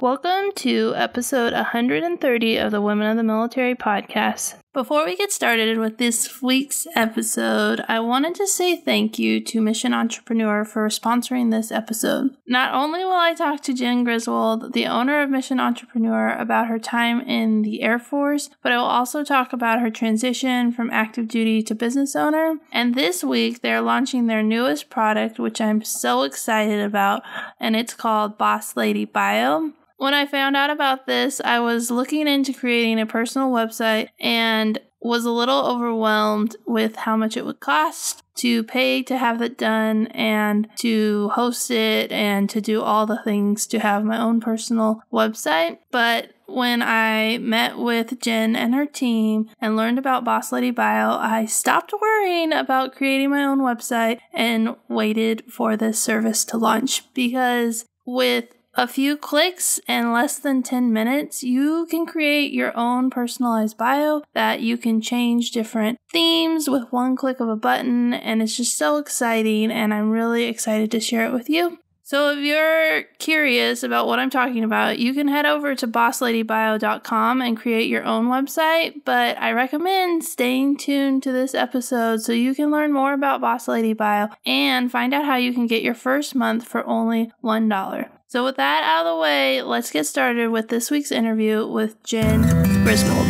Welcome to episode 130 of the Women of the Military podcast. Before we get started with this week's episode, I wanted to say thank you to Mission Entrepreneur for sponsoring this episode. Not only will I talk to Jen Griswold, the owner of Mission Entrepreneur, about her time in the Air Force, but I will also talk about her transition from active duty to business owner. And this week, they're launching their newest product, which I'm so excited about, and it's called Boss Lady Bio. When I found out about this, I was looking into creating a personal website and was a little overwhelmed with how much it would cost to pay to have it done and to host it and to do all the things to have my own personal website. But when I met with Jen and her team and learned about Boss Lady Bio, I stopped worrying about creating my own website and waited for this service to launch, because with a few clicks and less than 10 minutes, you can create your own personalized bio that you can change different themes with one click of a button, and it's just so exciting, and I'm really excited to share it with you. So if you're curious about what I'm talking about, you can head over to bossladybio.com and create your own website, but I recommend staying tuned to this episode so you can learn more about Boss Lady Bio and find out how you can get your first month for only $1. So with that out of the way, let's get started with this week's interview with Jen Griswold.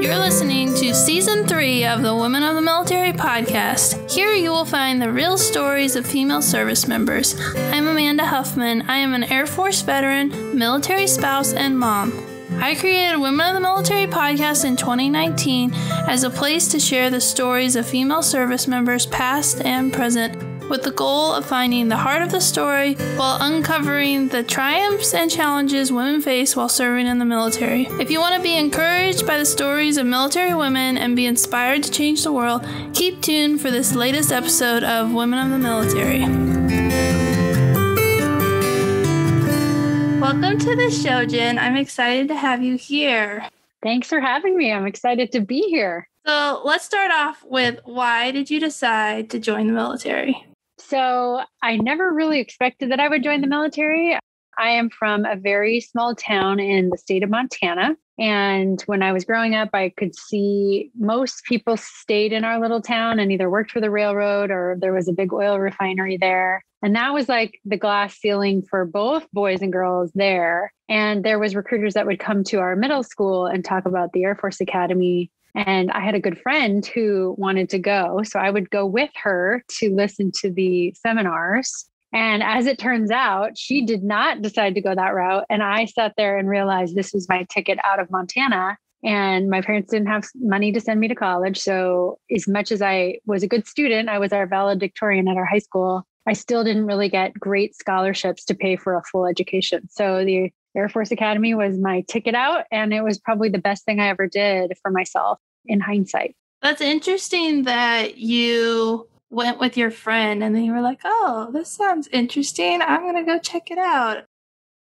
You're listening to Season 3 of the Women of the Military podcast. Here you will find the real stories of female service members. I'm Amanda Huffman. I am an Air Force veteran, military spouse, and mom. I created Women of the Military podcast in 2019 as a place to share the stories of female service members past and present, with the goal of finding the heart of the story while uncovering the triumphs and challenges women face while serving in the military. If you want to be encouraged by the stories of military women and be inspired to change the world, keep tuned for this latest episode of Women of the Military. Welcome to the show, Jen. I'm excited to have you here. Thanks for having me. I'm excited to be here. So let's start off with, why did you decide to join the military? So I never really expected that I would join the military. I am from a very small town in the state of Montana. And when I was growing up, I could see most people stayed in our little town and either worked for the railroad or there was a big oil refinery there. And that was like the glass ceiling for both boys and girls there. And there was recruiters that would come to our middle school and talk about the Air Force Academy. And I had a good friend who wanted to go. So I would go with her to listen to the seminars. And as it turns out, she did not decide to go that route. And I sat there and realized this was my ticket out of Montana. And my parents didn't have money to send me to college. So as much as I was a good student, I was our valedictorian at our high school, I still didn't really get great scholarships to pay for a full education. So the Air Force Academy was my ticket out. And it was probably the best thing I ever did for myself in hindsight. That's interesting that you went with your friend and then you were like, oh, this sounds interesting. I'm going to go check it out.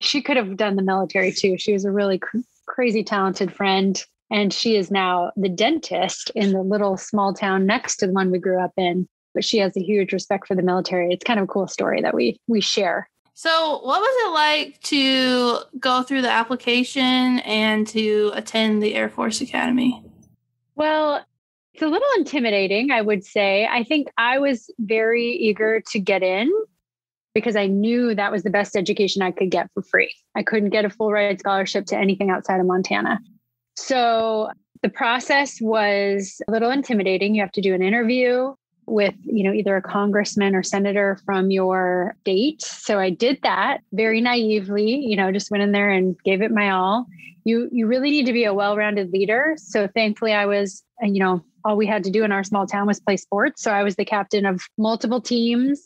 She could have done the military too. She was a really crazy talented friend. And she is now the dentist in the little small town next to the one we grew up in. But she has a huge respect for the military. It's kind of a cool story that we share. So what was it like to go through the application and to attend the Air Force Academy? Well, it's a little intimidating, I would say. I think I was very eager to get in because I knew that was the best education I could get for free. I couldn't get a full ride scholarship to anything outside of Montana. So the process was a little intimidating. You have to do an interview with, either a congressman or senator from your state. So I did that very naively, just went in there and gave it my all. You really need to be a well-rounded leader. So thankfully I was, all we had to do in our small town was play sports. So I was the captain of multiple teams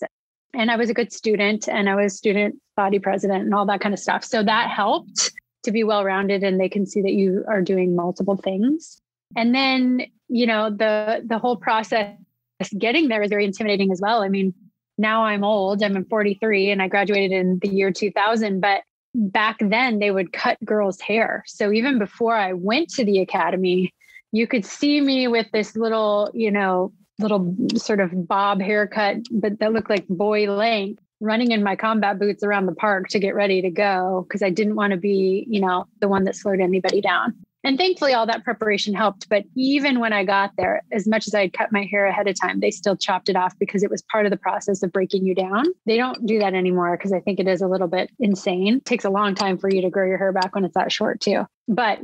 and I was a good student and I was student body president and all that kind of stuff. So that helped to be well-rounded and they can see that you are doing multiple things. And then, the whole process getting there is very intimidating as well. I mean, now I'm old, I'm 43 and I graduated in the year 2000, but back then they would cut girls' hair. So even before I went to the academy, you could see me with this little, little sort of bob haircut, but that looked like boy length, running in my combat boots around the park to get ready to go because I didn't want to be, the one that slowed anybody down. And thankfully, all that preparation helped. But even when I got there, as much as I had cut my hair ahead of time, they still chopped it off because it was part of the process of breaking you down. They don't do that anymore because I think it is a little bit insane. It takes a long time for you to grow your hair back when it's that short too. But,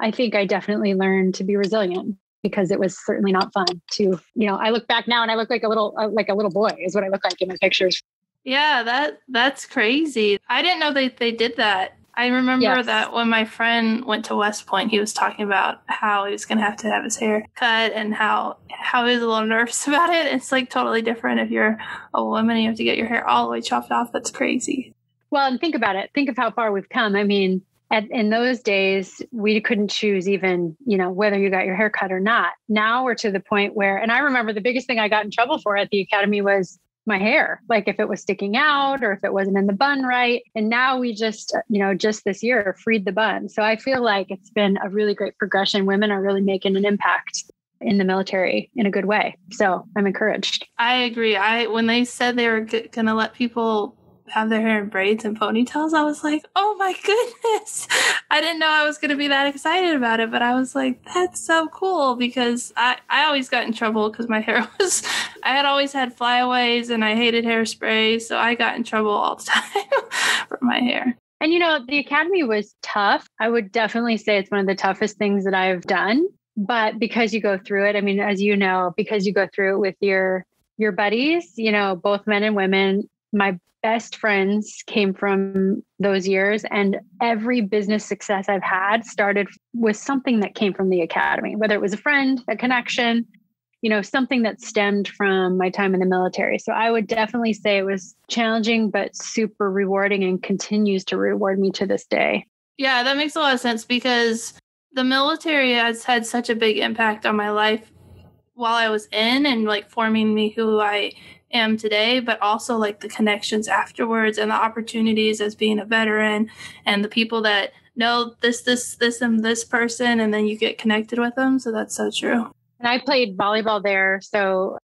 I think I definitely learned to be resilient because it was certainly not fun to, I look back now and I look like a little boy is what I look like in my pictures. Yeah, that's crazy. I didn't know they did that. I remember that when my friend went to West Point, he was talking about how he was going to have his hair cut and how he was a little nervous about it. It's like totally different if you're a woman and you have to get your hair all the way chopped off. That's crazy. Well, and think about it. Think of how far we've come. I mean, in those days, we couldn't choose even, whether you got your hair cut or not. Now we're to the point where, and I remember the biggest thing I got in trouble for at the academy was my hair, like if it was sticking out or if it wasn't in the bun right. And now we just this year freed the bun. So I feel like it's been a really great progression. Women are really making an impact in the military in a good way. So I'm encouraged. I agree. When they said they were going to let people have their hair in braids and ponytails, I was like, oh my goodness. I didn't know I was going to be that excited about it, but I was like, that's so cool because I always got in trouble because my hair I had always had flyaways and I hated hairspray. So I got in trouble all the time for my hair. And, the academy was tough. I would definitely say it's one of the toughest things that I've done, but because you go through it, I mean, as you know, because you go through it with your buddies, both men and women, my best friends came from those years, and every business success I've had started with something that came from the academy, whether it was a friend, a connection, something that stemmed from my time in the military. So I would definitely say it was challenging, but super rewarding and continues to reward me to this day. Yeah, that makes a lot of sense because the military has had such a big impact on my life while I was in and like forming me who I am today, but also like the connections afterwards and the opportunities as being a veteran and the people that know this, and this person, and then you get connected with them. So that's so true. And I played volleyball there. So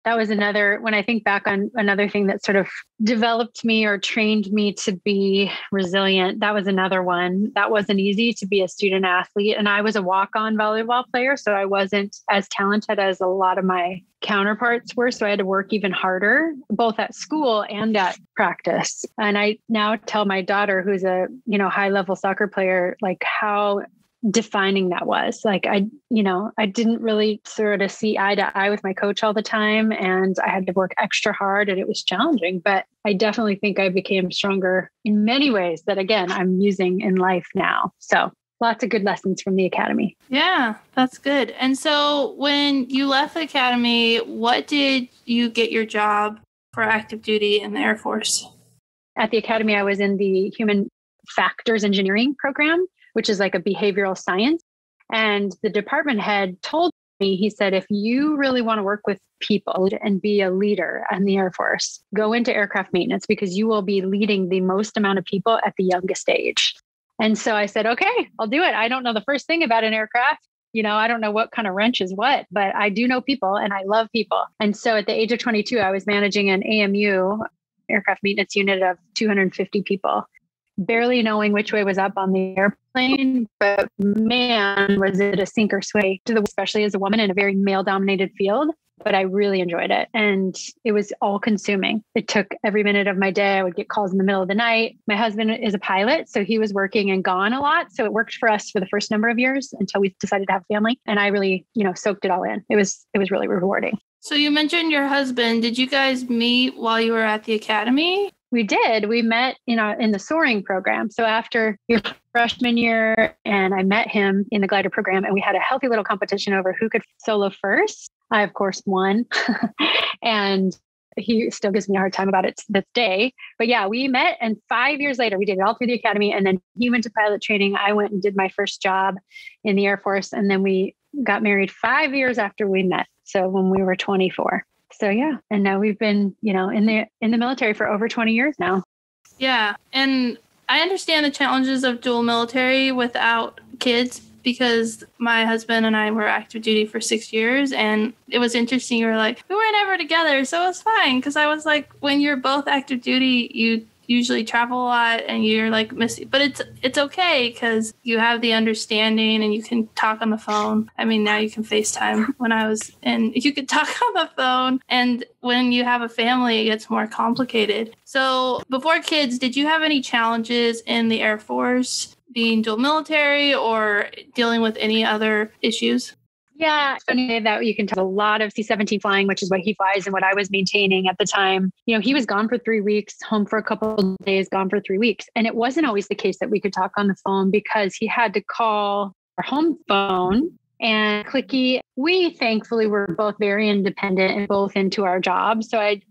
that was when I think back on another thing that sort of developed me or trained me to be resilient, that was another one. That wasn't easy to be a student athlete. And I was a walk-on volleyball player, so I wasn't as talented as a lot of my counterparts were. So I had to work even harder, both at school and at practice. And I now tell my daughter, who's a, high-level soccer player, like how defining that was. Like I didn't really sort of see eye to eye with my coach all the time, and I had to work extra hard, and it was challenging, but I definitely think I became stronger in many ways that, again, I'm using in life now. So lots of good lessons from the academy. Yeah, that's good. And so when you left the academy, what did you get your job for active duty in the Air Force? At the academy, I was in the human factors engineering program, which is like a behavioral science. And the department head told me, he said, if you really want to work with people and be a leader in the Air Force, go into aircraft maintenance because you will be leading the most amount of people at the youngest age. And so I said, okay, I'll do it. I don't know the first thing about an aircraft. I don't know what kind of wrench is what, but I do know people and I love people. And so at the age of 22, I was managing an AMU, aircraft maintenance unit of 250 people. Barely knowing which way was up on the airplane, but man, was it a sink or swim, especially as a woman in a very male-dominated field. But I really enjoyed it, and it was all-consuming. It took every minute of my day. I would get calls in the middle of the night. My husband is a pilot, so he was working and gone a lot. So it worked for us for the first number of years until we decided to have a family. And I really, soaked it all in. It was really rewarding. So you mentioned your husband. Did you guys meet while you were at the academy? We did. We met in the soaring program. So after your freshman year, and I met him in the glider program, and we had a healthy little competition over who could solo first. I, of course, won. And he still gives me a hard time about it to this day. But yeah, we met, and 5 years later, we did it all through the academy. And then he went to pilot training. I went and did my first job in the Air Force. And then we got married 5 years after we met. So when we were 24. So yeah, and now we've been, in the military for over 20 years now. Yeah, and I understand the challenges of dual military without kids, because my husband and I were active duty for 6 years, and it was interesting. You were like, we were never together, so it was fine. Because I was like, when you're both active duty, you usually travel a lot and you're like missing, but it's okay because you have the understanding and you can talk on the phone. I mean, now you can FaceTime. And you could talk on the phone, and when you have a family, it gets more complicated. So before kids, did you have any challenges in the Air Force, being dual military or dealing with any other issues? Yeah, it's funny that you can tell a lot of C-17 flying, which is what he flies and what I was maintaining at the time. He was gone for 3 weeks, home for a couple of days, gone for 3 weeks. And it wasn't always the case that we could talk on the phone because he had to call our home phone and clicky. We thankfully were both very independent and both into our jobs. So I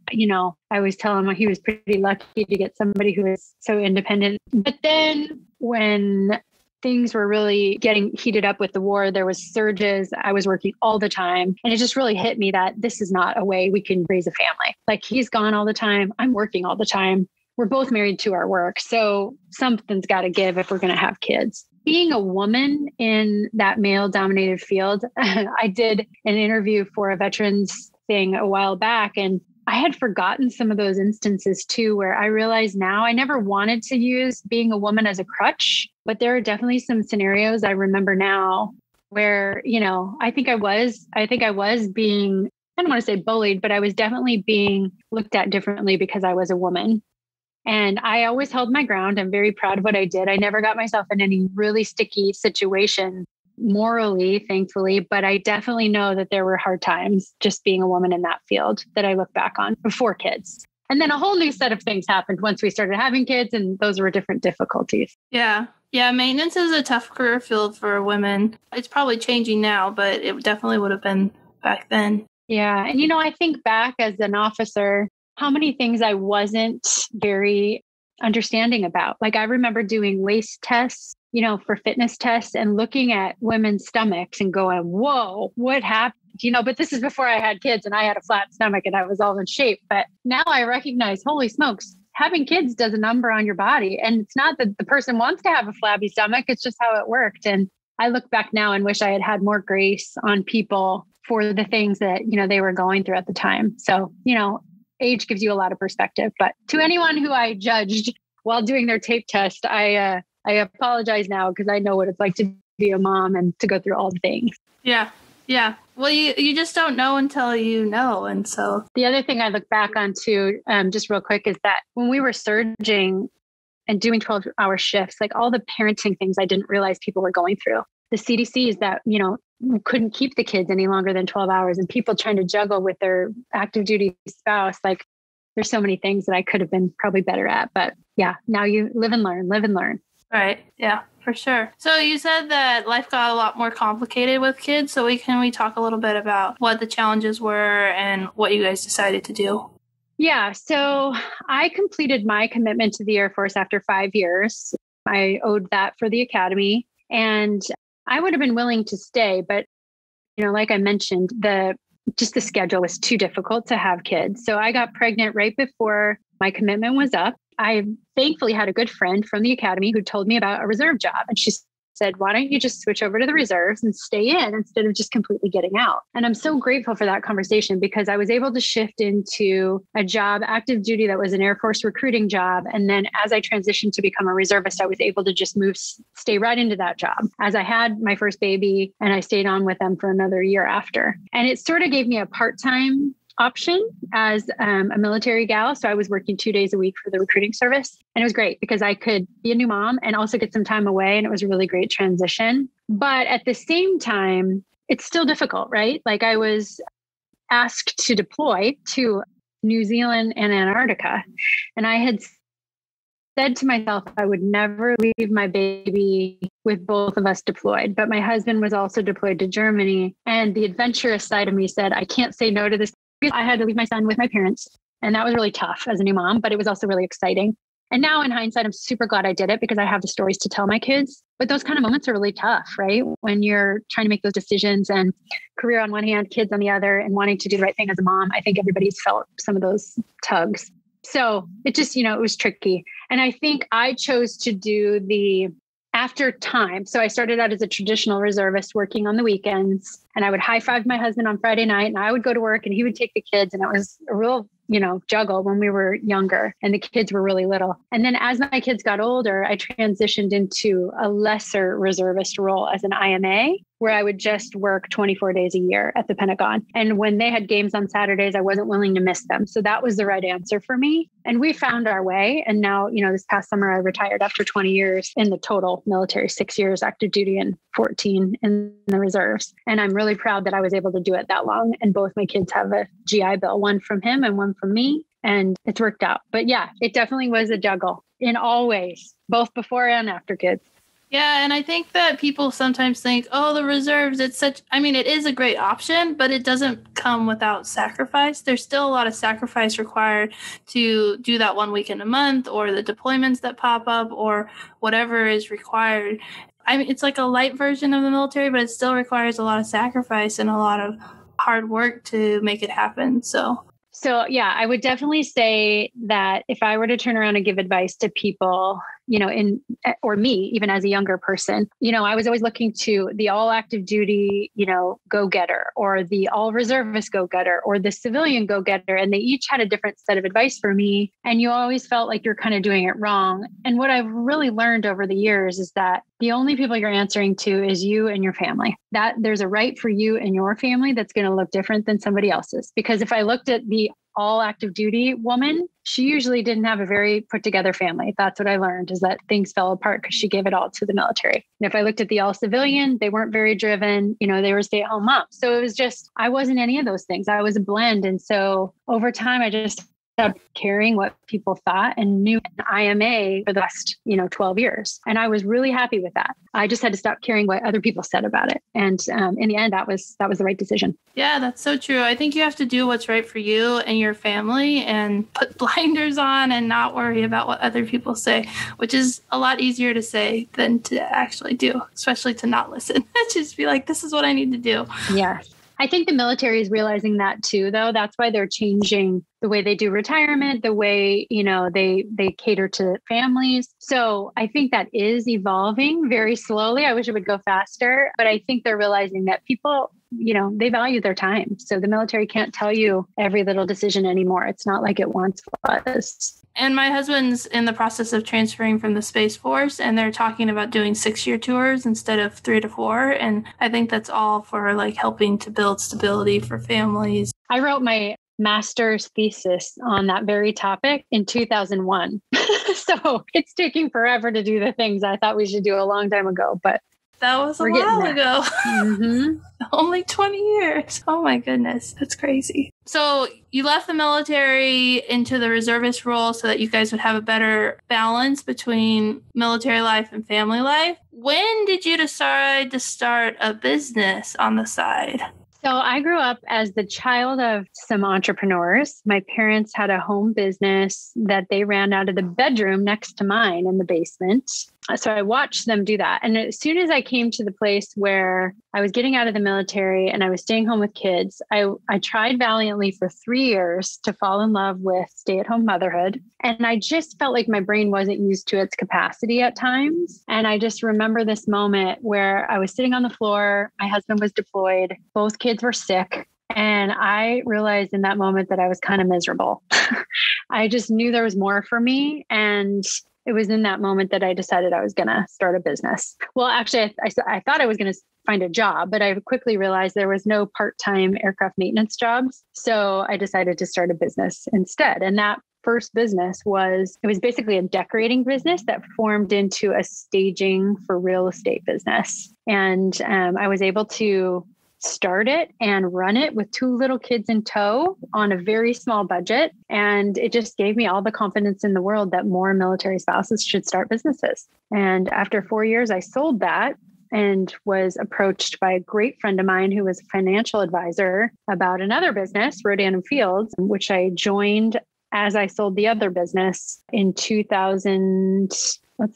always tell him he was pretty lucky to get somebody who is so independent. But then when things were really getting heated up with the war, there was surges. I was working all the time. And it just really hit me that this is not a way we can raise a family. Like, he's gone all the time. I'm working all the time. We're both married to our work. So something's got to give if we're going to have kids. Being a woman in that male dominated field, I did an interview for a veterans thing a while back, and I had forgotten some of those instances too, where I realize now I never wanted to use being a woman as a crutch, but there are definitely some scenarios I remember now where, I think I was being, I don't want to say bullied, but I was definitely being looked at differently because I was a woman. And I always held my ground. I'm very proud of what I did. I never got myself in any really sticky situation morally, thankfully, but I definitely know that there were hard times just being a woman in that field that I look back on before kids. And then a whole new set of things happened once we started having kids, and those were different difficulties. Yeah. Maintenance is a tough career field for women. It's probably changing now, but it definitely would have been back then. Yeah. And, I think back as an officer, how many things I wasn't very understanding about. Like, I remember doing waist tests, for fitness tests and looking at women's stomachs and going, whoa, what happened? But this is before I had kids and I had a flat stomach and I was all in shape. But now I recognize, holy smokes, having kids does a number on your body. And it's not that the person wants to have a flabby stomach. It's just how it worked. And I look back now and wish I had had more grace on people for the things that, they were going through at the time. So, age gives you a lot of perspective. But to anyone who I judged while doing their tape test, I apologize now because I know what it's like to be a mom and to go through all the things. Yeah. Well, you just don't know until you know. And so the other thing I look back on too, just real quick, is that when we were surging and doing 12-hour shifts, like all the parenting things I didn't realize people were going through. The CDCs that, couldn't keep the kids any longer than 12 hours and people trying to juggle with their active duty spouse. Like, there's so many things that I could have been probably better at. But yeah, now you live and learn. Right. Yeah, for sure. So you said that life got a lot more complicated with kids. So can we talk a little bit about what the challenges were and what you guys decided to do? Yeah. So I completed my commitment to the Air Force after 5 years. I owed that for the academy, and I would have been willing to stay. But, like I mentioned, the schedule was too difficult to have kids. So I got pregnant right before my commitment was up. I thankfully had a good friend from the academy who told me about a reserve job. And she said, why don't you just switch over to the reserves and stay in instead of just completely getting out? And I'm so grateful for that conversation because I was able to shift into a job, active duty, that was an Air Force recruiting job. And then as I transitioned to become a reservist, I was able to just stay right into that job as I had my first baby, and I stayed on with them for another year after. And it sort of gave me a part-time option as a military gal. So I was working 2 days a week for the recruiting service. And it was great because I could be a new mom and also get some time away. And it was a really great transition. But at the same time, it's still difficult, right? Like, I was asked to deploy to New Zealand and Antarctica. And I had said to myself, I would never leave my baby with both of us deployed. But my husband was also deployed to Germany. And the adventurous side of me said, I can't say no to this. I had to leave my son with my parents. And that was really tough as a new mom, but it was also really exciting. And now in hindsight, I'm super glad I did it because I have the stories to tell my kids. But those kind of moments are really tough, right? When you're trying to make those decisions and career on one hand, kids on the other, and wanting to do the right thing as a mom. I think everybody's felt some of those tugs. So it just, it was tricky. And I think I chose to do the after time. So I started out as a traditional reservist working on the weekends, and I would high five my husband on Friday night, and I would go to work and he would take the kids. And it was a real, juggle when we were younger and the kids were really little. And then as my kids got older, I transitioned into a lesser reservist role as an IMA, where I would just work 24 days a year at the Pentagon. And when they had games on Saturdays, I wasn't willing to miss them. So that was the right answer for me. And we found our way. And now, this past summer, I retired after 20 years in the total military, 6 years active duty and 14 in the reserves. And I'm really proud that I was able to do it that long. And both my kids have a GI Bill, one from him and one from me. And it's worked out. But yeah, it definitely was a juggle in all ways, both before and after kids. Yeah, and I think that people sometimes think, oh, the reserves, it is a great option, but it doesn't come without sacrifice. There's still a lot of sacrifice required to do that 1 weekend a month, or the deployments that pop up, or whatever is required. It's like a light version of the military, but it still requires a lot of sacrifice and a lot of hard work to make it happen. So yeah, I would definitely say that if I were to turn around and give advice to people, or me, even as a younger person, I was always looking to the all active duty, go-getter, or the all reservist go-getter, or the civilian go-getter. And they each had a different set of advice for me. And you always felt like you're kind of doing it wrong. And what I've really learned over the years is that the only people you're answering to is you and your family. That there's a right for you and your family that's going to look different than somebody else's. Because if I looked at the all active duty woman, she usually didn't have a very put together family. That's what I learned, is that things fell apart because she gave it all to the military. And if I looked at the all civilian, they weren't very driven. They were stay at home moms. So it was just, I wasn't any of those things. I was a blend. And so over time, I just stopped caring what people thought and knew an IMA for the last, 12 years. And I was really happy with that. I just had to stop caring what other people said about it. And in the end, that was the right decision. Yeah, that's so true. I think you have to do what's right for you and your family and put blinders on and not worry about what other people say, which is a lot easier to say than to actually do, especially to not listen. Just be like, this is what I need to do. Yeah. I think the military is realizing that too, though. That's why they're changing the way they do retirement, the way, they cater to families. So I think that is evolving very slowly. I wish it would go faster, but I think they're realizing that people, they value their time. So the military can't tell you every little decision anymore. It's not like it once was. And my husband's in the process of transferring from the Space Force, and they're talking about doing 6-year tours instead of 3 to 4. And I think that's all for helping to build stability for families. I wrote my master's thesis on that very topic in 2001. So it's taking forever to do the things I thought we should do a long time ago, but that was a while ago. Mm-hmm. Only 20 years. Oh my goodness. That's crazy. So you left the military into the reservist role so that you guys would have a better balance between military life and family life. When did you decide to start a business on the side? So I grew up as the child of some entrepreneurs. My parents had a home business that they ran out of the bedroom next to mine in the basement. So I watched them do that. And as soon as I came to the place where I was getting out of the military and I was staying home with kids, I tried valiantly for 3 years to fall in love with stay-at-home motherhood. And I just felt like my brain wasn't used to its capacity at times. And I just remember this moment where I was sitting on the floor, my husband was deployed, both kids were sick. And I realized in that moment that I was kind of miserable. I just knew there was more for me. And it was in that moment that I decided I was going to start a business. Well, actually, I thought I was going to find a job, but I quickly realized there was no part-time aircraft maintenance jobs. So I decided to start a business instead. And that first business was basically a decorating business that formed into a staging for real estate business. And I was able to start it and run it with 2 little kids in tow on a very small budget. And it just gave me all the confidence in the world that more military spouses should start businesses. And after 4 years, I sold that and was approached by a great friend of mine who was a financial advisor about another business, Rodan & Fields, which I joined as I sold the other business in 2000.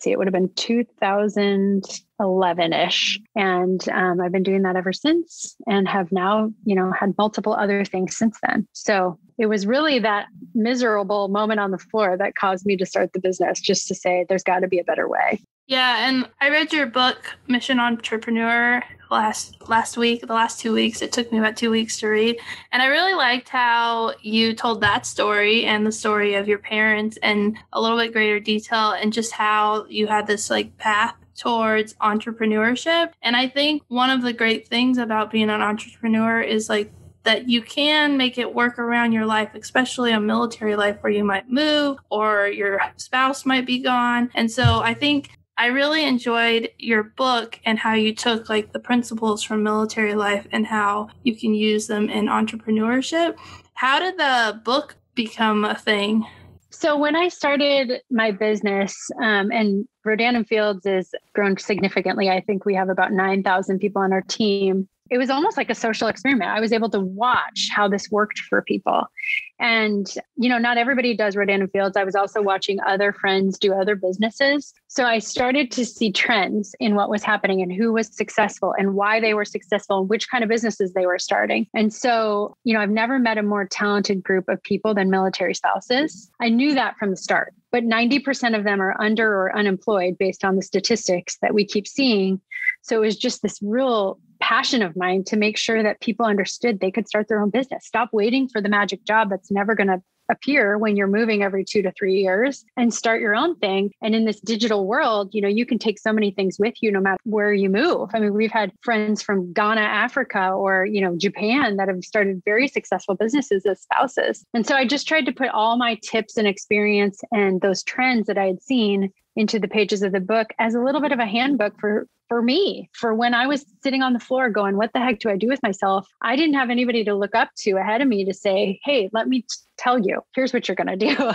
It would have been 2011-ish. And I've been doing that ever since and have now, had multiple other things since then. So it was really that miserable moment on the floor that caused me to start the business, just to say there's got to be a better way. Yeah, and I read your book, Mission Entrepreneur, last week, the last 2 weeks. It took me about 2 weeks to read. And I really liked how you told that story and the story of your parents in a little bit greater detail, and just how you had this like path towards entrepreneurship. And I think one of the great things about being an entrepreneur is like that you can make it work around your life, especially a military life where you might move or your spouse might be gone. And so I think I really enjoyed your book and how you took like the principles from military life and how you can use them in entrepreneurship. How did the book become a thing? So when I started my business, and Rodan and Fields has grown significantly, I think we have about 9,000 people on our team. It was almost like a social experiment. I was able to watch how this worked for people. And, not everybody does Rodan and Fields. I was also watching other friends do other businesses. So I started to see trends in what was happening and who was successful and why they were successful and which kind of businesses they were starting. And so, I've never met a more talented group of people than military spouses. I knew that from the start, but 90% of them are under or unemployed based on the statistics that we keep seeing. So it was just this real passion of mine to make sure that people understood they could start their own business. Stop waiting for the magic job that's never going to appear when you're moving every 2 to 3 years, and start your own thing. And in this digital world, you can take so many things with you no matter where you move. I mean, we've had friends from Ghana, Africa, or, Japan that have started very successful businesses as spouses. And so I just tried to put all my tips and experience and those trends that I had seen into the pages of the book as a little bit of a handbook for me, for when I was sitting on the floor going, what the heck do I do with myself? I didn't have anybody to look up to ahead of me to say, hey, let me tell you, here's what you're going to do.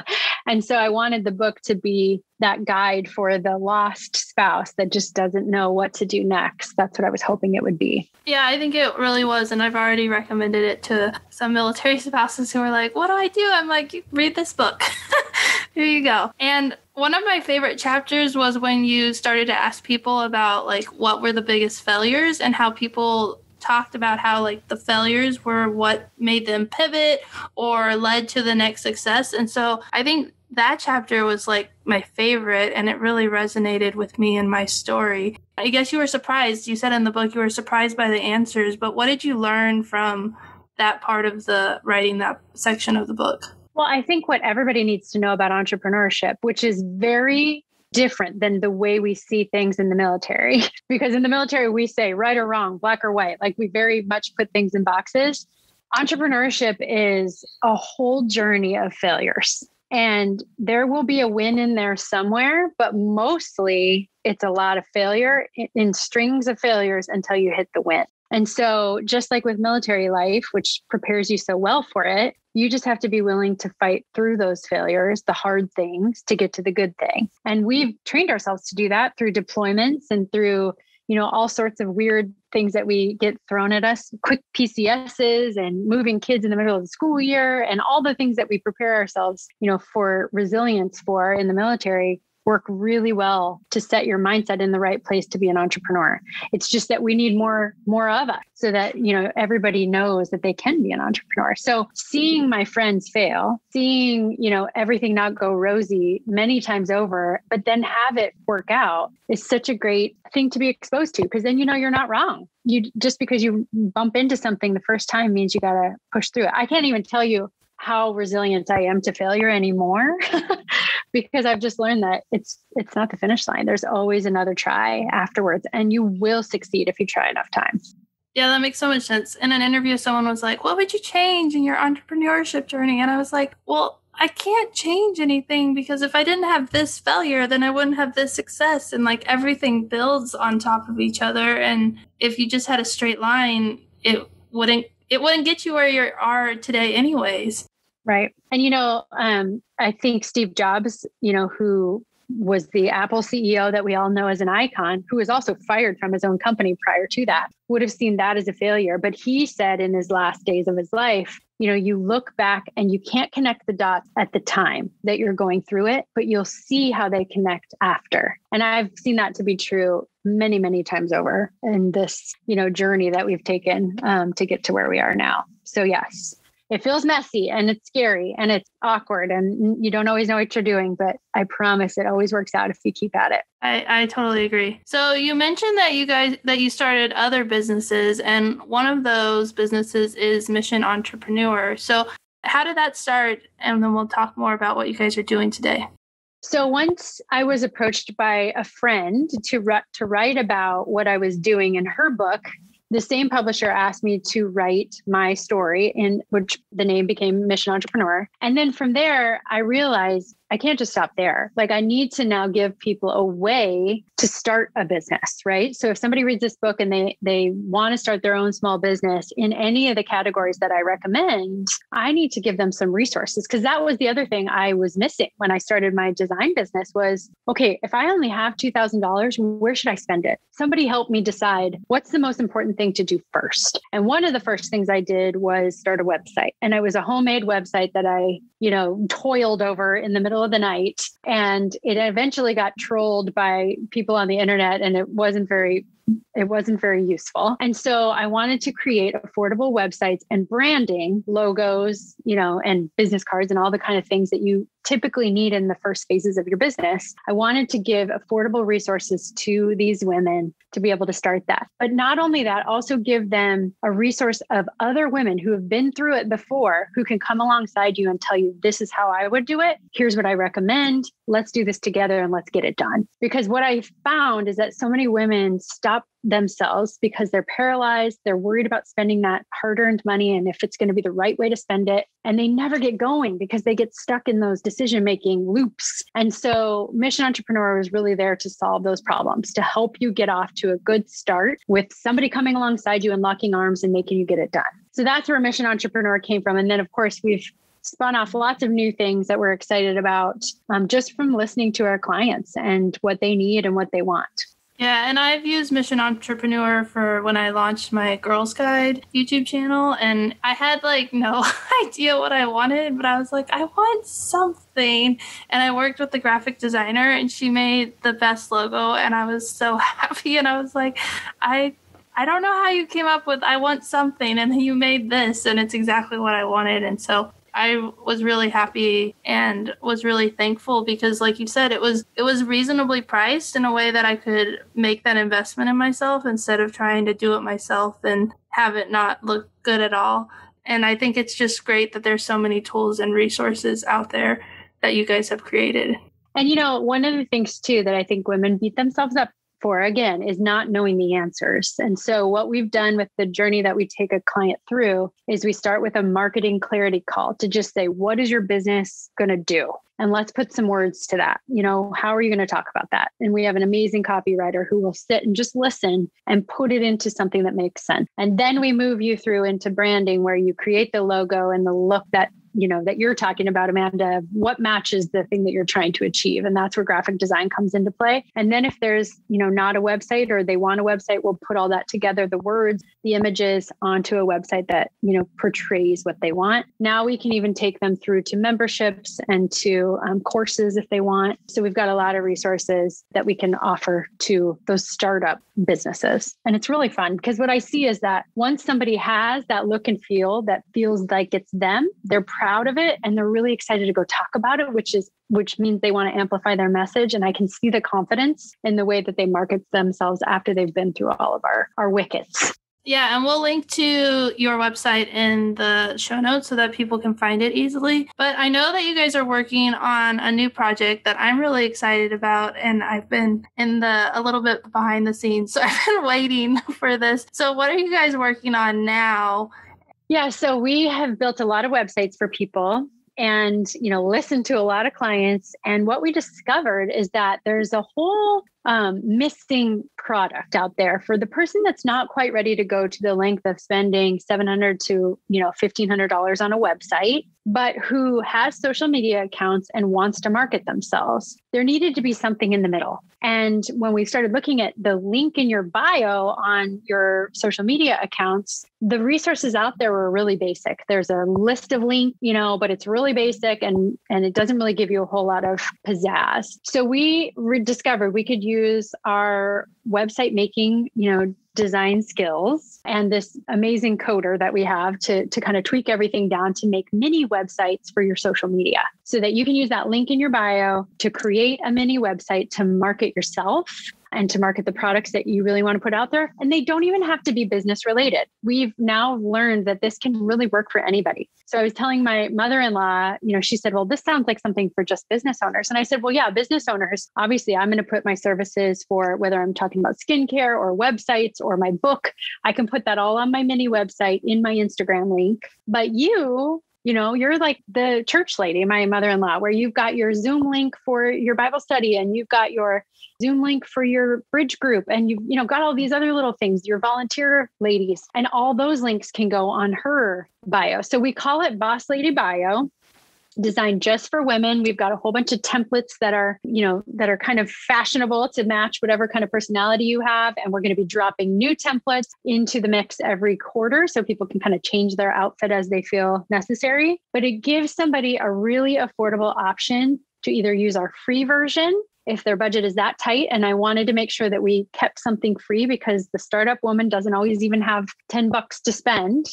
And so I wanted the book to be that guide for the lost spouse that just doesn't know what to do next. That's what I was hoping it would be. Yeah, I think it really was. And I've already recommended it to some military spouses who are like, what do I do? I'm like, read this book. Here you go. And one of my favorite chapters was when you started to ask people about like what were the biggest failures, and how people talked about how like the failures were what made them pivot or led to the next success. And so I think that chapter was like my favorite, and it really resonated with me and my story. I guess you were surprised. You said in the book you were surprised by the answers, but what did you learn from that part of the writing, that section of the book? Well, I think what everybody needs to know about entrepreneurship, which is very different than the way we see things in the military, because in the military, we say right or wrong, black or white, like we very much put things in boxes. Entrepreneurship is a whole journey of failures, and there will be a win in there somewhere, but mostly it's a lot of failure in strings of failures until you hit the win. And so just like with military life, which prepares you so well for it, you just have to be willing to fight through those failures, the hard things, to get to the good thing. And we've trained ourselves to do that through deployments and through, all sorts of weird things that we get thrown at us, quick PCSs and moving kids in the middle of the school year, and all the things that we prepare ourselves, for resilience for in the military work really well to set your mindset in the right place to be an entrepreneur. It's just that we need more of us so that, everybody knows that they can be an entrepreneur. So seeing my friends fail, seeing, everything not go rosy many times over, but then have it work out is such a great thing to be exposed to, because then, you're not wrong. Just because you bump into something the first time means you got to push through it. I can't even tell you how resilient I am to failure anymore because I've just learned that it's not the finish line. There's always another try afterwards, and you will succeed if you try enough times. Yeah, that makes so much sense. In an interview, someone was like, what would you change in your entrepreneurship journey? And I was like, well, I can't change anything, because if I didn't have this failure, then I wouldn't have this success. And like everything builds on top of each other. And if you just had a straight line, it wouldn't get you where you are today anyways. Right. And, I think Steve Jobs, who was the Apple CEO that we all know as an icon, who was also fired from his own company prior to that, would have seen that as a failure. But he said in his last days of his life, you look back and you can't connect the dots at the time that you're going through it, but you'll see how they connect after. And I've seen that to be true many, many times over in this, journey that we've taken to get to where we are now. So yes. it feels messy and it's scary and it's awkward and you don't always know what you're doing, but I promise it always works out if you keep at it. I totally agree. So you mentioned that you started other businesses, and one of those businesses is Mission Entrepreneur. So how did that start? And then we'll talk more about what you guys are doing today. So once I was approached by a friend to write about what I was doing in her book, the same publisher asked me to write my story, in which the name became Mission Entrepreneur. And then from there, I realized I can't just stop there. Like, I need to now give people a way to start a business, right? So if somebody reads this book and they want to start their own small business in any of the categories that I recommend, I need to give them some resources, because that was the other thing I was missing when I started my design business was, okay, if I only have $2,000, where should I spend it? Somebody help me decide what's the most important thing to do first. And one of the first things I did was start a website. And it was a homemade website that I, toiled over in the middle of the night. And it eventually got trolled by people on the internet, and it wasn't very useful. And so I wanted to create affordable websites and branding, logos, and business cards and all the kind of things that you typically need in the first phases of your business. I wanted to give affordable resources to these women to be able to start that. But not only that, also give them a resource of other women who have been through it before, who can come alongside you and tell you, this is how I would do it. Here's what I recommend. Let's do this together and let's get it done. Because what I found is that so many women stop themselves because they're paralyzed. They're worried about spending that hard-earned money and if it's going to be the right way to spend it. And they never get going because they get stuck in those decision-making loops. And so Mission Entrepreneur was really there to solve those problems, to help you get off to a good start with somebody coming alongside you and locking arms and making you get it done. So that's where Mission Entrepreneur came from. And then, of course, we've spun off lots of new things that we're excited about just from listening to our clients and what they need and what they want. Yeah, and I've used Mission Entrepreneur for when I launched my Girls Guide YouTube channel, and I had no idea what I wanted, but I was like, I want something. And I worked with the graphic designer, and she made the best logo, and I was so happy. And I was like, I don't know how you came up with, I want something, and you made this, and it's exactly what I wanted. And so I was really happy and was really thankful because, like you said, it was reasonably priced in a way that I could make that investment in myself instead of trying to do it myself and have it not look good at all. And I think it's just great that there's so many tools and resources out there that you guys have created. And, one of the things, too, that I think women beat themselves up for, again, is not knowing the answers. And so what we've done with the journey that we take a client through is we start with a marketing clarity call to just say, what is your business going to do? And let's put some words to that. How are you going to talk about that? And we have an amazing copywriter who will sit and just listen and put it into something that makes sense. And then we move you through into branding, where you create the logo and the look that that you're talking about, Amanda, what matches the thing that you're trying to achieve. And that's where graphic design comes into play. And then if there's, not a website or they want a website, we'll put all that together, the words, the images onto a website that, portrays what they want. Now we can even take them through to memberships and to courses if they want. So we've got a lot of resources that we can offer to those startup businesses. And it's really fun because what I see is that once somebody has that look and feel that feels like it's them, they're proud of it and they're really excited to go talk about it, which means they want to amplify their message. And I can see the confidence in the way that they market themselves after they've been through all of our wickets. Yeah, and we'll link to your website in the show notes so that people can find it easily. But I know that you guys are working on a new project that I'm really excited about, and I've been a little bit behind the scenes, so I've been waiting for this. So what are you guys working on now? Yeah, so we have built a lot of websites for people and, listened to a lot of clients. And what we discovered is that there's a whole missing product out there for the person that's not quite ready to go to the length of spending $700 to $1,500 on a website, but who has social media accounts and wants to market themselves. There needed to be something in the middle. And when we started looking at the link in your bio on your social media accounts, the resources out there were really basic. There's a list of links, but it's really basic and it doesn't really give you a whole lot of pizzazz. So we discovered we could use our website making, design skills and this amazing coder that we have to kind of tweak everything down to make mini websites for your social media so that you can use that link in your bio to create a mini website to market yourself and to market the products that you really want to put out there. And they don't even have to be business related. We've now learned that this can really work for anybody. So I was telling my mother-in-law, she said, well, this sounds like something for just business owners. And I said, well, yeah, business owners, obviously I'm going to put my services for whether I'm talking about skincare or websites or my book, I can put that all on my mini website in my Instagram link. But you're like the church lady, my mother-in-law, where you've got your Zoom link for your Bible study and you've got your Zoom link for your bridge group. And you've got all these other little things, your volunteer ladies, and all those links can go on her bio. So we call it Boss Lady Bio. Designed just for women. We've got a whole bunch of templates that are kind of fashionable to match whatever kind of personality you have. And we're going to be dropping new templates into the mix every quarter so people can kind of change their outfit as they feel necessary. But it gives somebody a really affordable option to either use our free version if their budget is that tight. And I wanted to make sure that we kept something free because the startup woman doesn't always even have $10 to spend,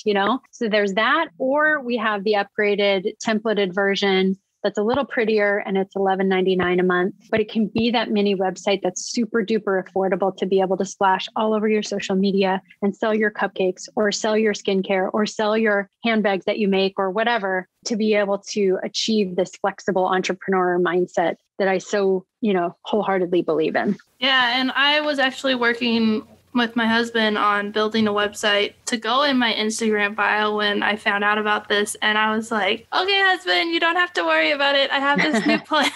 So there's that, or we have the upgraded templated version that's a little prettier and it's $11.99 a month, but it can be that mini website that's super duper affordable to be able to splash all over your social media and sell your cupcakes or sell your skincare or sell your handbags that you make or whatever, to be able to achieve this flexible entrepreneur mindset that I so, wholeheartedly believe in. Yeah. And I was actually working with my husband on building a website to go in my Instagram bio when I found out about this. And I was like, okay, husband, you don't have to worry about it. I have this new plan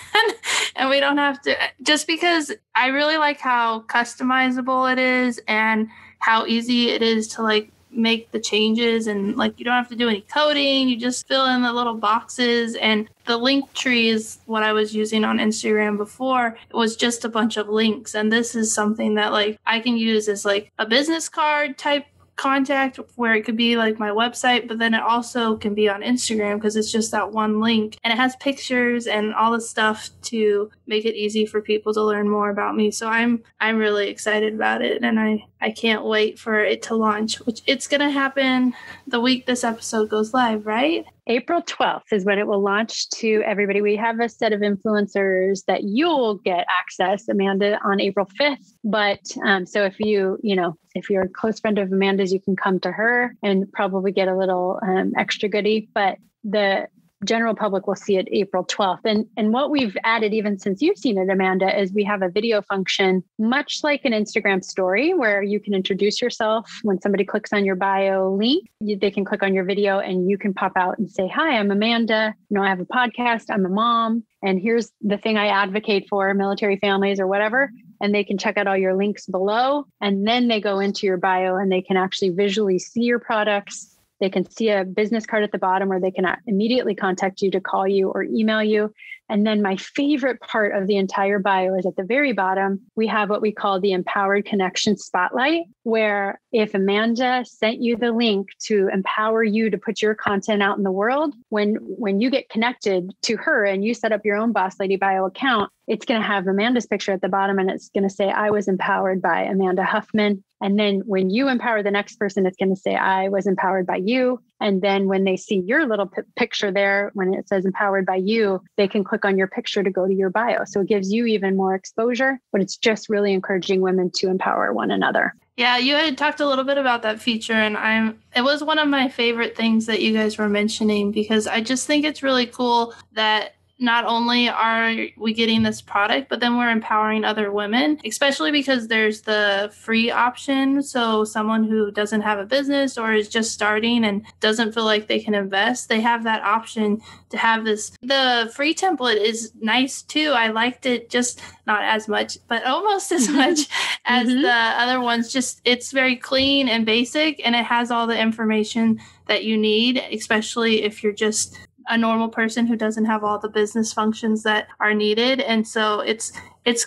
and we don't have to, just because I really like how customizable it is and how easy it is to make the changes, and you don't have to do any coding. You just fill in the little boxes, and the link tree is what I was using on Instagram before. It was just a bunch of links, and this is something that I can use as a business card type contact, where it could be my website, but then it also can be on Instagram because it's just that one link, and it has pictures and all the stuff to make it easy for people to learn more about me. So I'm really excited about it, and I can't wait for it to launch, which it's going to happen the week this episode goes live, right? April 12th is when it will launch to everybody. We have a set of influencers that you'll get access, Amanda, on April 5th. But so if if you're a close friend of Amanda's, you can come to her and probably get a little extra goodie. But the general public will see it April 12th. And what we've added, even since you've seen it, Amanda, is we have a video function, much like an Instagram story, where you can introduce yourself. When somebody clicks on your bio link, they can click on your video and you can pop out and say, hi, I'm Amanda. I have a podcast. I'm a mom. And here's the thing I advocate for, military families or whatever. And they can check out all your links below. And then they go into your bio and they can actually visually see your products. They can see a business card at the bottom where they can immediately contact you to call you or email you. And then my favorite part of the entire bio is at the very bottom, we have what we call the Empowered Connection Spotlight, where if Amanda sent you the link to empower you to put your content out in the world, when you get connected to her and you set up your own Boss Lady Bio account, it's going to have Amanda's picture at the bottom and it's going to say, I was empowered by Amanda Huffman. And then when you empower the next person, it's going to say, I was empowered by you. And then when they see your little picture there, when it says empowered by you, they can click on your picture to go to your bio. So it gives you even more exposure, but it's just really encouraging women to empower one another. Yeah, you had talked a little bit about that feature, and it was one of my favorite things that you guys were mentioning, because I just think it's really cool that not only are we getting this product, but then we're empowering other women, especially because there's the free option. So someone who doesn't have a business or is just starting and doesn't feel like they can invest, they have that option to have this. The free template is nice too. I liked it, just not as much, but almost as much as the other ones. Just, it's very clean and basic, and it has all the information that you need, especially if you're just a normal person who doesn't have all the business functions that are needed. And so it's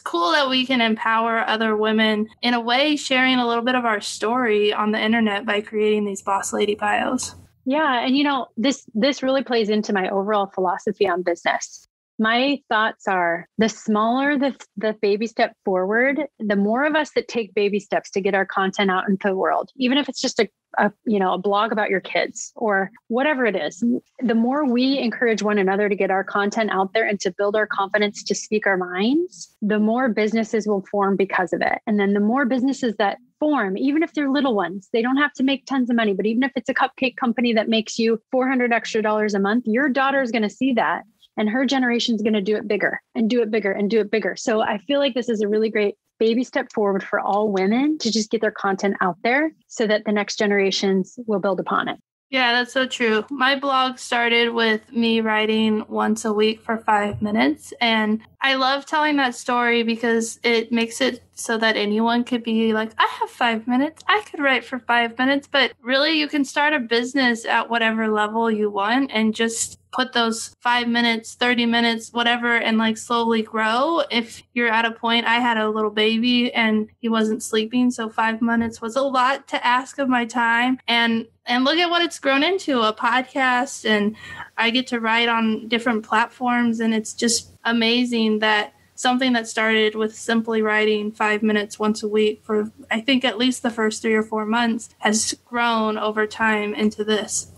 cool that we can empower other women in a way, sharing a little bit of our story on the internet by creating these Boss Lady bios. Yeah. And this really plays into my overall philosophy on business. my thoughts are the smaller the baby step forward, the more of us that take baby steps to get our content out into the world, even if it's just a blog about your kids or whatever it is, the more we encourage one another to get our content out there and to build our confidence to speak our minds, the more businesses will form because of it. And then the more businesses that form, even if they're little ones, they don't have to make tons of money, but even if it's a cupcake company that makes you $400 extra a month, your daughter is going to see that. And her generation is going to do it bigger and do it bigger and do it bigger. So I feel like this is a really great baby step forward for all women to just get their content out there so that the next generations will build upon it. Yeah, that's so true. My blog started with me writing once a week for 5 minutes. And I love telling that story because it makes it so that anyone could be like, I have 5 minutes. I could write for 5 minutes. But really, you can start a business at whatever level you want and just put those 5 minutes, 30 minutes, whatever, and like slowly grow. If you're at a point, I had a little baby and he wasn't sleeping. So 5 minutes was a lot to ask of my time. And look at what it's grown into, a podcast, and I get to write on different platforms. And it's just amazing that something that started with simply writing 5 minutes once a week for, I think, at least the first 3 or 4 months has grown over time into this.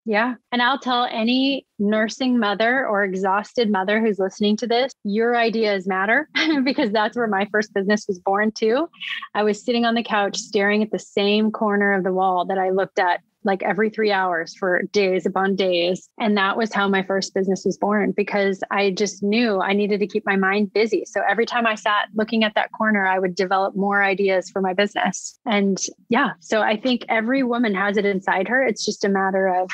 Yeah. And I'll tell any nursing mother or exhausted mother who's listening to this, your ideas matter because that's where my first business was born too. I was sitting on the couch staring at the same corner of the wall that I looked at like every 3 hours for days upon days. And that was how my first business was born because I just knew I needed to keep my mind busy. So every time I sat looking at that corner, I would develop more ideas for my business. And yeah, so I think every woman has it inside her. It's just a matter of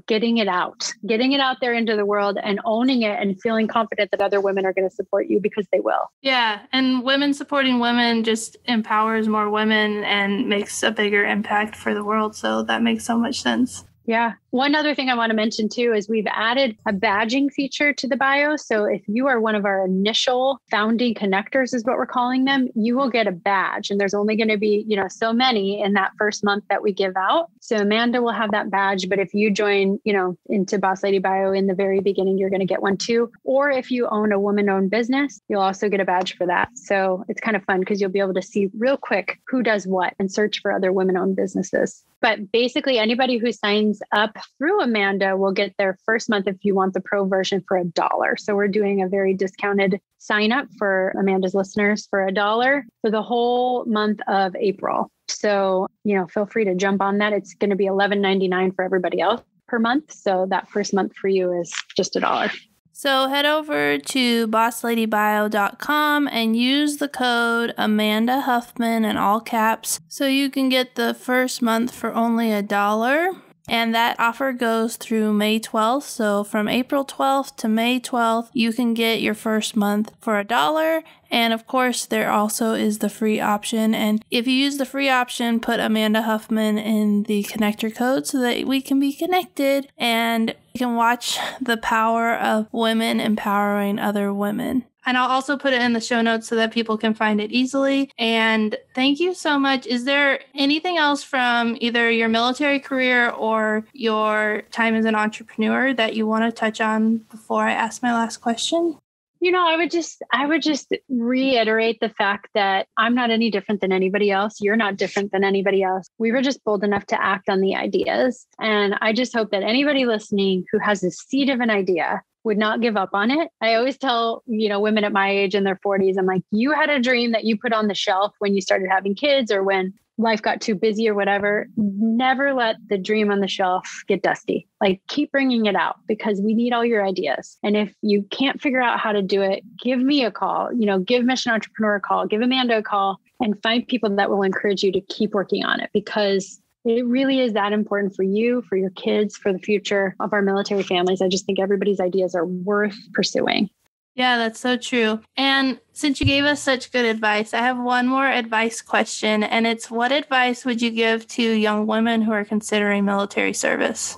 getting it out there into the world and owning it and feeling confident that other women are going to support you because they will. Yeah. And women supporting women just empowers more women and makes a bigger impact for the world. So that makes so much sense. Yeah. One other thing I want to mention too is we've added a badging feature to the bio. So if you are one of our initial founding connectors is what we're calling them, you will get a badge. And there's only going to be, so many in that first month that we give out. So Amanda will have that badge. But if you join, into Boss Lady Bio in the very beginning, you're going to get one too. Or if you own a woman-owned business, you'll also get a badge for that. So it's kind of fun because you'll be able to see real quick who does what and search for other women-owned businesses. But basically anybody who signs up through Amanda will get their first month if you want the pro version for $1. So we're doing a very discounted sign up for Amanda's listeners for $1 for the whole month of April. So, feel free to jump on that. It's going to be $11.99 for everybody else per month. So that first month for you is just $1. So head over to bossladybio.com and use the code Amanda Huffman in all caps so you can get the first month for only $1. And that offer goes through May 12th. So from April 12th to May 12th, you can get your first month for $1. And of course, there also is the free option. And if you use the free option, put Amanda Huffman in the connector code so that we can be connected and you can watch the power of women empowering other women. And I'll also put it in the show notes so that people can find it easily. And thank you so much. Is there anything else from either your military career or your time as an entrepreneur that you want to touch on before I ask my last question? I would just reiterate the fact that I'm not any different than anybody else. You're not different than anybody else. We were just bold enough to act on the ideas. And I just hope that anybody listening who has a seed of an idea would not give up on it. I always tell, women at my age in their 40s, I'm like, you had a dream that you put on the shelf when you started having kids or when life got too busy or whatever. Never let the dream on the shelf get dusty. Like keep bringing it out because we need all your ideas. And if you can't figure out how to do it, give me a call, give Mission Entrepreneur a call, give Amanda a call and find people that will encourage you to keep working on it because it really is that important for you, for your kids, for the future of our military families. I just think everybody's ideas are worth pursuing. Yeah, that's so true. And since you gave us such good advice, I have one more advice question, and it's what advice would you give to young women who are considering military service?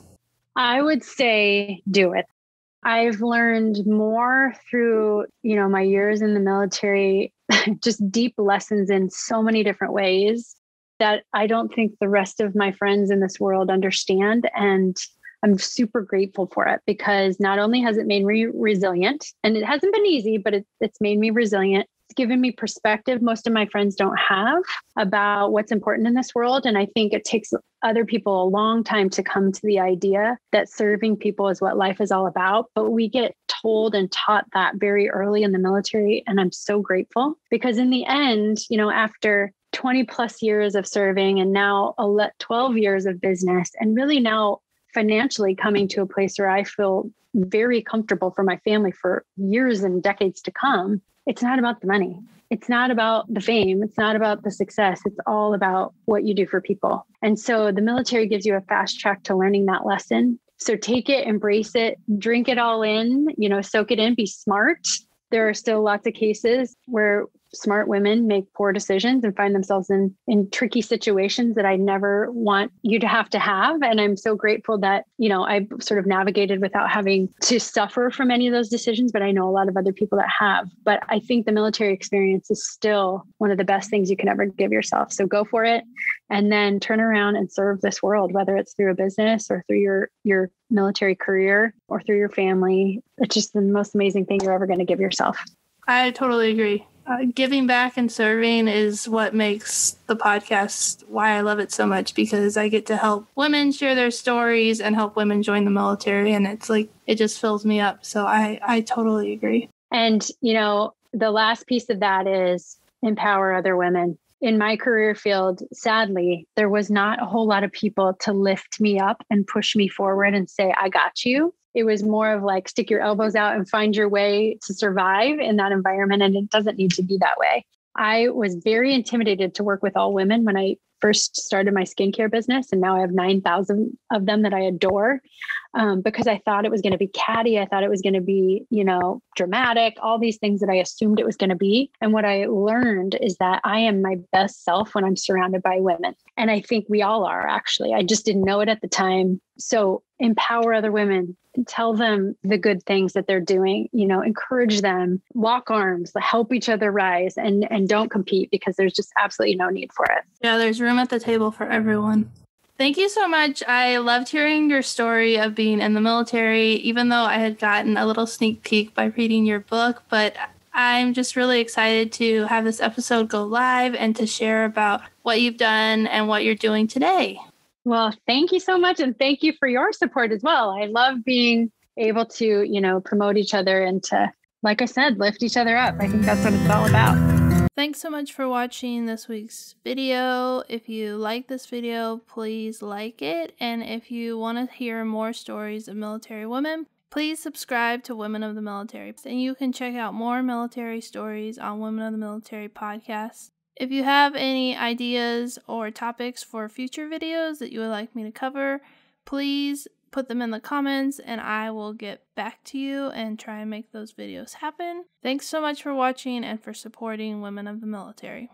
I would say do it. I've learned more through, my years in the military, just deep lessons in so many different ways that I don't think the rest of my friends in this world understand. And I'm super grateful for it because not only has it made me resilient, and it hasn't been easy, but it's made me resilient. It's given me perspective most of my friends don't have about what's important in this world. And I think it takes other people a long time to come to the idea that serving people is what life is all about. But we get told and taught that very early in the military. And I'm so grateful because in the end, after 20 plus years of serving and now 12 years of business, and really now financially coming to a place where I feel very comfortable for my family for years and decades to come, it's not about the money. It's not about the fame. It's not about the success. It's all about what you do for people. And so the military gives you a fast track to learning that lesson. So take it, embrace it, drink it all in, soak it in, be smart. There are still lots of cases where smart women make poor decisions and find themselves in tricky situations that I never want you to have. And I'm so grateful that, I've sort of navigated without having to suffer from any of those decisions, but I know a lot of other people that have. But I think the military experience is still one of the best things you can ever give yourself. So go for it and then turn around and serve this world, whether it's through a business or through your military career or through your family. It's just the most amazing thing you're ever going to give yourself. I totally agree. Giving back and serving is what makes the podcast why I love it so much, because I get to help women share their stories and help women join the military. And it's like, it just fills me up. So I totally agree. And, the last piece of that is empower other women. In my career field, sadly, there was not a whole lot of people to lift me up and push me forward and say, I got you. It was more of like, stick your elbows out and find your way to survive in that environment. And it doesn't need to be that way. I was very intimidated to work with all women when I first started my skincare business. And now I have 9,000 of them that I adore because I thought it was going to be catty. I thought it was going to be, dramatic, all these things that I assumed it was going to be. And what I learned is that I am my best self when I'm surrounded by women. And I think we all are, actually. I just didn't know it at the time. So empower other women, tell them the good things that they're doing, encourage them, lock arms, help each other rise, and don't compete because there's just absolutely no need for it. Yeah, there's room at the table for everyone. Thank you so much. I loved hearing your story of being in the military, even though I had gotten a little sneak peek by reading your book, but I'm just really excited to have this episode go live and to share about what you've done and what you're doing today. Well, thank you so much. And thank you for your support as well. I love being able to, promote each other and to, like I said, lift each other up. I think that's what it's all about. Thanks so much for watching this week's video. If you like this video, please like it. And if you want to hear more stories of military women, please subscribe to Women of the Military. And you can check out more military stories on Women of the Military podcast. If you have any ideas or topics for future videos that you would like me to cover, please put them in the comments and I will get back to you and try and make those videos happen. Thanks so much for watching and for supporting Women of the Military.